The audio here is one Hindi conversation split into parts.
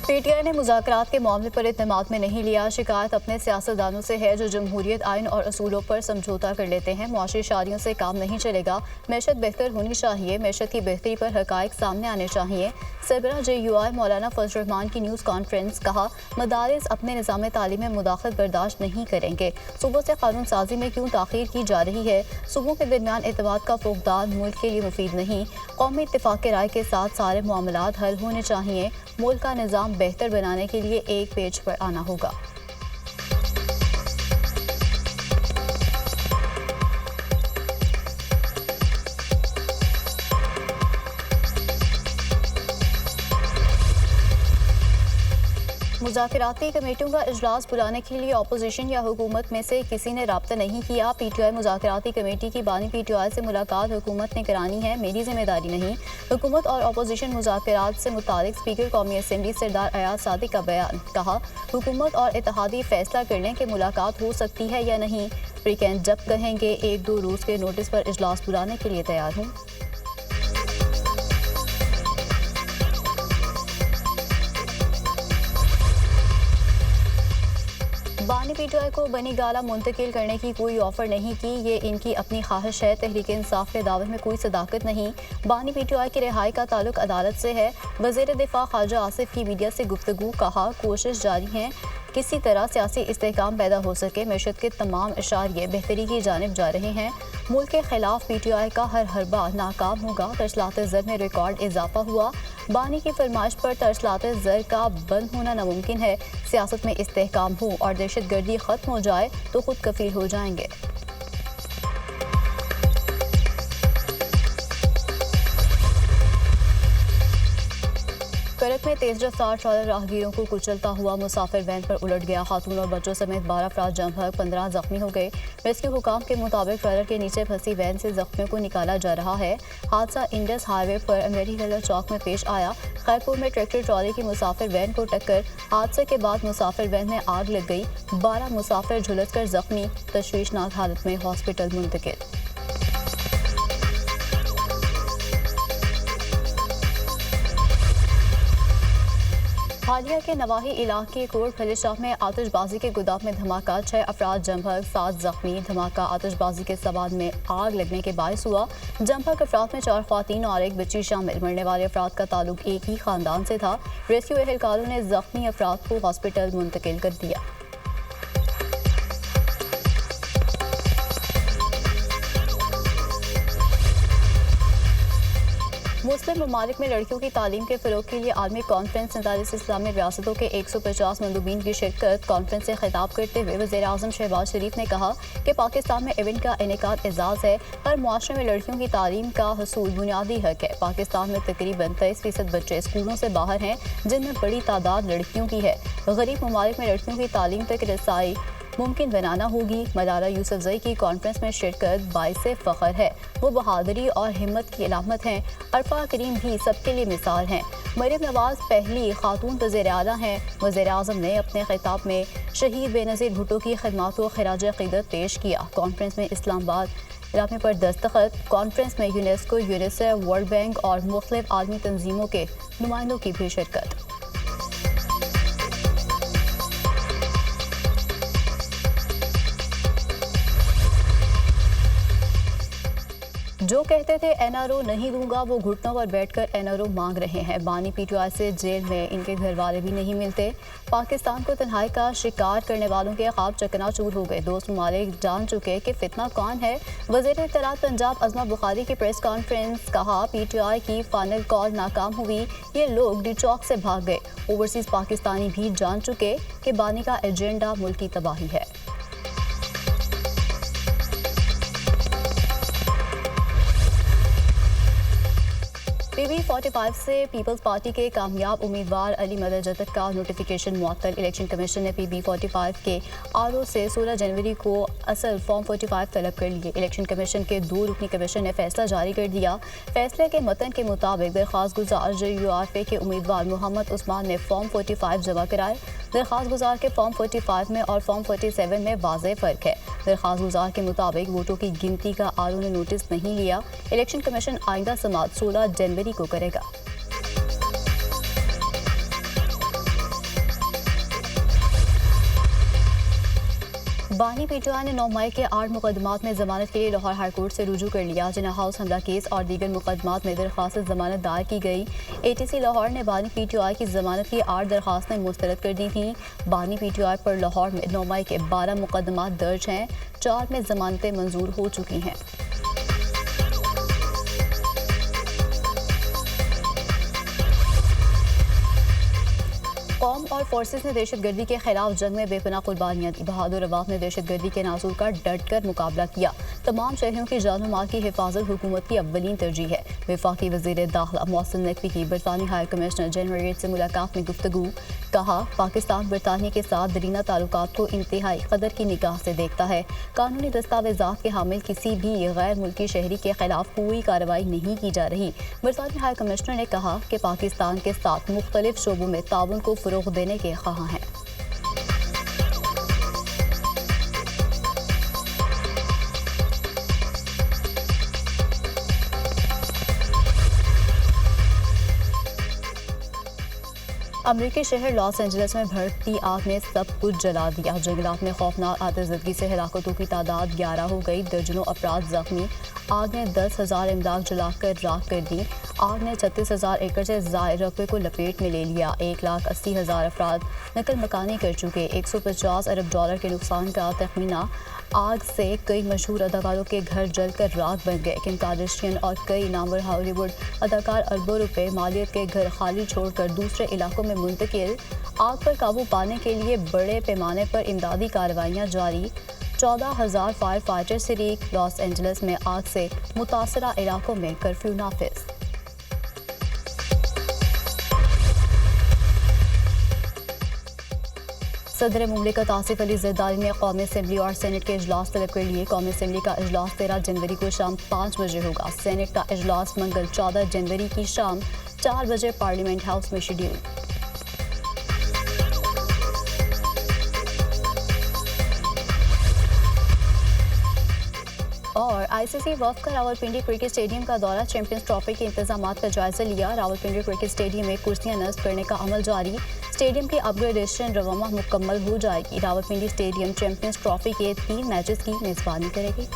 पीटीआई ने मुज़ाकरात के मामले पर इत्तेमाद में नहीं लिया। शिकायत अपने सियासतदानों से है जो जमहूरियत आइन और असूलों पर समझौता कर लेते हैं। मुआशी शादियों से काम नहीं चलेगा। मैशत बेहतर होनी चाहिए। मैशत की बेहतरी पर हकायक सामने आने चाहिए। सरबराह JUI मौलाना फजल रहमान की न्यूज़ कॉन्फ्रेंस। कहा, मदारिस अपने निज़ाम तालीम में मुदाखलत बर्दाश्त नहीं करेंगे। सूबों से कानून साजी में क्यों ताख़ीर की जा रही है? सूबों के दरमियान एतमाद का फुक़दान मुल्क के लिए मुफीद नहीं। कौमी इत्तेफाक राय के साथ सारे मामलात हल होने चाहिए। मुल्क का निज़ाम बेहतर बनाने के लिए एक पेज पर आना होगा। मुज़ाकराती कमेटियों का इजलास बुलाने के लिए अपोजिशन या हुकूमत में से किसी ने राब्ता नहीं किया। PTI मुज़ाकराती कमेटी की बानी PTI से मुलाकात हुकूमत ने करानी है, मेरी जिम्मेदारी नहीं। हुकूमत और अपोजिशन मुज़ाकरात से मुतालिक स्पीकर कौमी असम्बली सरदार अयाज सादिक का बयान। कहा, हुकूमत और इत्तेहादी फैसला कर लें कि मुलाकात हो सकती है या नहीं। वीकेंड जब कहेंगे 1-2 रोज़ के नोटिस पर इजलास बुलाने के लिए तैयार हूँ। बानी PTI को बनी गाला मुंतकिल करने की कोई ऑफर नहीं की, ये इनकी अपनी ख्वाहिश है। तहरीक इंसाफ के दावे में कोई सदाकत नहीं। बानी PTI की रिहाई का ताल्लुक अदालत से है। वज़ीर दिफा ख्वाजा आसिफ की मीडिया से गुफ्तगू। कहा, कोशिश जारी है किसी तरह सियासी इस्तेहकाम पैदा हो सके। मैशत के तमाम इशारे बेहतरी की जानिब जा रहे हैं। मुल्क के खिलाफ PTI का हर हरबा नाकाम होगा। तरसलात ज़र में रिकॉर्ड इजाफा हुआ। बानी की फरमाइश पर तरसलात ज़र का बंद होना नामुमकिन है। सियासत में इस्तेहकाम हो और दहशतगर्दी ख़त्म हो जाए तो खुद कफील हो जाएंगे। करक में तेज रफ्तार ट्रॉलर राहगीरों को कुचलता हुआ मुसाफिर वैन पर उलट गया। खातून और बच्चों समेत 12 अफराद जम भग, 15 जख्मी हो गए। रेस्क्यू हुकाम के मुताबिक ट्रॉलर के नीचे फंसी वैन से जख्मियों को निकाला जा रहा है। हादसा इंडस हाईवे पर अमेरी कलर चौक में पेश आया। खैरपुर में ट्रैक्टर ट्रॉली की मुसाफिर वैन को टक्कर। हादसे के बाद मुसाफिर वैन में आग लग गई। 12 मुसाफिर झुलस कर जख्मी, तशवीशनाक हालत में हॉस्पिटल मुंतकिल। हालिया के नवाही इलाके कोट खलीशाह में आतिशबाजी के गोदाम में धमाका। 6 अफराद जमभग, 7 जख्मी। धमाका आतिशबाजी के सामान में आग लगने के बायस हुआ। जमभग अफराद में 4 ख्वातीन और एक बच्ची शामिल। मरने वाले अफराद का ताल्लुक एक ही खानदान से था। रेस्क्यू एहलकारों ने जख्मी अफराद को हॉस्पिटल मुंतकिल कर दिया। मुस्लिम ममालिक में लड़कियों की तालीम के फ़रोग़ के लिए आलमी कॉन्फ्रेंस। 47 इस्लामी रियासतों के 150 मंदूबीन की शिरकत। कॉन्फ्रेंस से खिताब करते हुए वज़ीर आज़म शहबाज शरीफ ने कहा कि पाकिस्तान में इवेंट का इनेकाद एजाज़ है। हर मुआशरे में लड़कियों की तालीम का हसूल बुनियादी हक है। पाकिस्तान में तकरीबन 23% बच्चे स्कूलों से बाहर हैं, जिनमें बड़ी तादाद लड़कियों की है। गरीब ममालिक में लड़कियों की तालीम तक रसाई मुमकिन बनाना होगी। मलाला यूसुफजई की कॉन्फ्रेंस में शिरकत बाइसे फ़ख्र है। वो बहादुरी और हिम्मत की अलामत हैं। अरफा करीम भी सबके लिए मिसाल हैं। मरियम नवाज पहली खातून वज़ीर आला हैं। वज़ीर आज़म ने अपने खिताब में शहीद बेनज़ीर भुट्टो की खिदमात को खिराज अक़ीदत पेश किया। कॉन्फ्रेंस में इस्लामाबाद इलामे पर दस्तखत। कॉन्फ्रेंस में यूनेस्को, यूनिसेफ, वर्ल्ड बैंक और मुख्तलिफ आलमी तंजीमों के नुमाइंदों की भी शिरकत। जो कहते थे NRO नहीं दूंगा, वो घुटनों पर बैठकर NRO मांग रहे हैं। बानी PTI से जेल में इनके घर वाले भी नहीं मिलते। पाकिस्तान को तन्हाई का शिकार करने वालों के ख्वाब चकनाचूर हो गए। दोस्त ममालिक जान चुके कि फितना कौन है। वज़ीर इत्तलात पंजाब अज़मा बुखारी की प्रेस कॉन्फ्रेंस। कहा, PTI की फाइनल कॉल नाकाम हुई। ये लोग डी चौक से भाग गए। ओवरसीज़ पाकिस्तानी भी जान चुके कि बानी का एजेंडा मुल्क की तबाही है। PB45 से पीपल्स पार्टी के कामयाब उम्मीदवार अली मदद जदक का नोटिफिकेशन मुअत्तल। इलेक्शन कमीशन ने PB45 के RO से 16 जनवरी को असल फॉर्म 45 तलब कर लिए। इलेक्शन कमीशन के 2 रुकनी कमीशन ने फैसला जारी कर दिया। फैसले के मतन के मुताबिक दरख्वास्त गुजार JURF के उम्मीदवार मोहम्मद उस्मान ने फॉर्म 45 जमा कराए। दरख्वास्त गुजार के फॉर्म 45 में और फॉर्म 47 में वाज़ेह फ़र्क है। दरख्वास्त गुजार के मुताबिक वोटों की गिनती का RO ने नोटिस नहीं लिया। इलेक्शन कमीशन आइंदा समात 16 जनवरी को करेगा। बानी पीटीआई ने 9 मई के 8 मुकदमात में जमानत के लिए लाहौर हाई कोर्ट से रुजू कर लिया। जिन्हें हाउस हमला केस और दीगर मुकदमात में दरख्वास्त जमानत दायर की गई। ATC लाहौर ने बानी पीटीआई की जमानत की 8 दरख्वास्तें मुस्तरद कर दी थीं। बानी पीटीआई पर लाहौर में 9 मई के 12 मुकदमात दर्ज हैं। 4 में जमानतें मंजूर हो चुकी हैं। कौम और फोर्सेस ने दहशतगर्दी के खिलाफ जंग में बेपनाह कुर्बानियां दी। बहादुर अवाम ने दहशतगर्दी के नासूर का डट कर मुकाबला किया। तमाम शहरियों की जान और माल की हिफाजत हुकूमत की अव्वलीन तरजीह है। वफाकी वज़ीर दाखिला मोहसिन नकवी की बरतानी हाई कमिश्नर जनरल रेड से मुलाकात में गुफ्तगू। कहा, पाकिस्तान बरतानिया के साथ दरीना ताल्लुकात को इंतहाई कदर की निगाह से देखता है। कानूनी दस्तावेजात के हामिल किसी भी गैर मुल्की शहरी के खिलाफ कोई कार्रवाई नहीं की जा रही। बरतानी हाई कमिश्नर ने कहा कि पाकिस्तान के साथ मुख्तलिफ शोबों में ताउन को फ़रोग़ देने के ख्वाह हैं। अमरीकी शहर लॉस एंजलिस में भड़कती आग ने सब कुछ जला दिया। जंगलात में खौफनाक आतिशबाजी से हलाकतों की तादाद 11 हो गई। दर्जनों अफराद जख्मी। आग ने 10,000 इमदाद जलाकर राख कर दी। आग ने 36,000 एकड़ से ज़ायद रकबे को लपेट में ले लिया। 1,80,000 अफराद नकल मकानी कर चुके। 150 अरब डॉलर के नुकसान का तखमीना। आग से कई मशहूर अदाकारों के घर जलकर राख बन गए। किम कार्दाशियन और कई नामवर हॉलीवुड अदाकार अरबों रुपए मालियत के घर खाली छोड़कर दूसरे इलाकों में मुंतकिल। आग पर काबू पाने के लिए बड़े पैमाने पर इमदादी कार्रवाइयाँ जारी। 14,000 फायर फाइटर शरीक। लॉस एंजलिस में आग से मुतासरा इलाकों में कर्फ्यू नाफिज। सदर मुमलिकत आसिफ अली जरदारी ने कौमी असम्बली और सेनेट के इजलास तलब कर लिए। कौमी असम्बली का इजलास 13 जनवरी को शाम 5 बजे होगा। सेनेट का इजलास मंगल 14 जनवरी की शाम 4 बजे पार्लियामेंट हाउस में शेड्यूल। और ICC वफ़ का रावलपिंडी क्रिकेट स्टेडियम का दौरा। चैंपियंस ट्रॉफी के इंतजामात का जायजा लिया। रावलपिंडी क्रिकेट स्टेडियम में कुर्सियां नस्ब करने का अमल जारी। स्टेडियम की अपग्रेडेशन रवामा मुकम्मल हो जाएगी। रावलपिंडी स्टेडियम चैंपियंस ट्रॉफी के 3 मैचेस की मेज़बानी करेगी।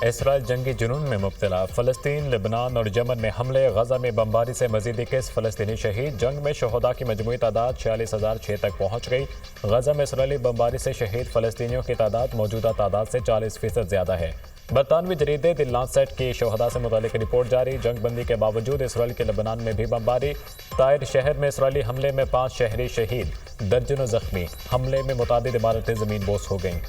इसराइल जंगी जुनून में मुब्तला। फ़लस्तीन, लेबनान और यमन में हमले। गजा में बमबारी से मज़ीद 21 फ़लस्तीनी शहीद। जंग में शहदा की मजमूई तादाद 46,006 तक पहुँच गई। गजा में इसराइली बमबारी से शहीद फ़लस्तीनियों की तादाद मौजूदा तादाद से 40% ज़्यादा है। बरतानवी जरीदे द लांसेट की शहदा से मुतालिक रिपोर्ट जारी। जंग बंदी के बावजूद इसराइल के लेबनान में भी बमबारी। ताइर शहर में इसराइली हमले में 5 शहरी शहीद, दर्जनों जख्मी। हमले में मुतादिद इमारतें ज़मीन बोस हो गईं।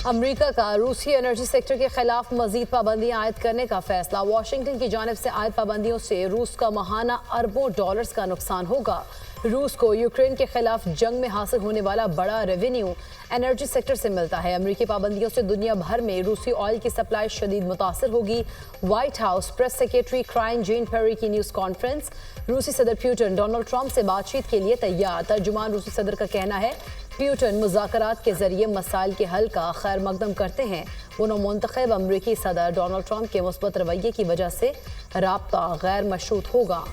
अमेरिका का रूसी एनर्जी सेक्टर के खिलाफ मजीद पाबंदियां आयद करने का फैसला। वाशिंगटन की जानिब से आयद पाबंदियों से रूस का माहाना अरबों डॉलर्स का नुकसान होगा। रूस को यूक्रेन के खिलाफ जंग में हासिल होने वाला बड़ा रेवेन्यू एनर्जी सेक्टर से मिलता है। अमेरिकी पाबंदियों से दुनिया भर में रूसी ऑयल की सप्लाई शदीद मुतासर होगी। व्हाइट हाउस प्रेस सेक्रेटरी क्राइन जेन पेरी की न्यूज़ कॉन्फ्रेंस। रूसी सदर पुतिन डोनाल्ड ट्रंप से बातचीत के लिए तैयार। तर्जुमान रूसी सदर का कहना है पुतिन मुज़ाकरात के जरिए मसाइल के हल का खैर मकदम करते हैं। वो नौमुंतखब अमरीकी सदर डोनाल्ड ट्रंप के मुस्बत रवैये की वजह से राब्ता गैर मशरूत होगा।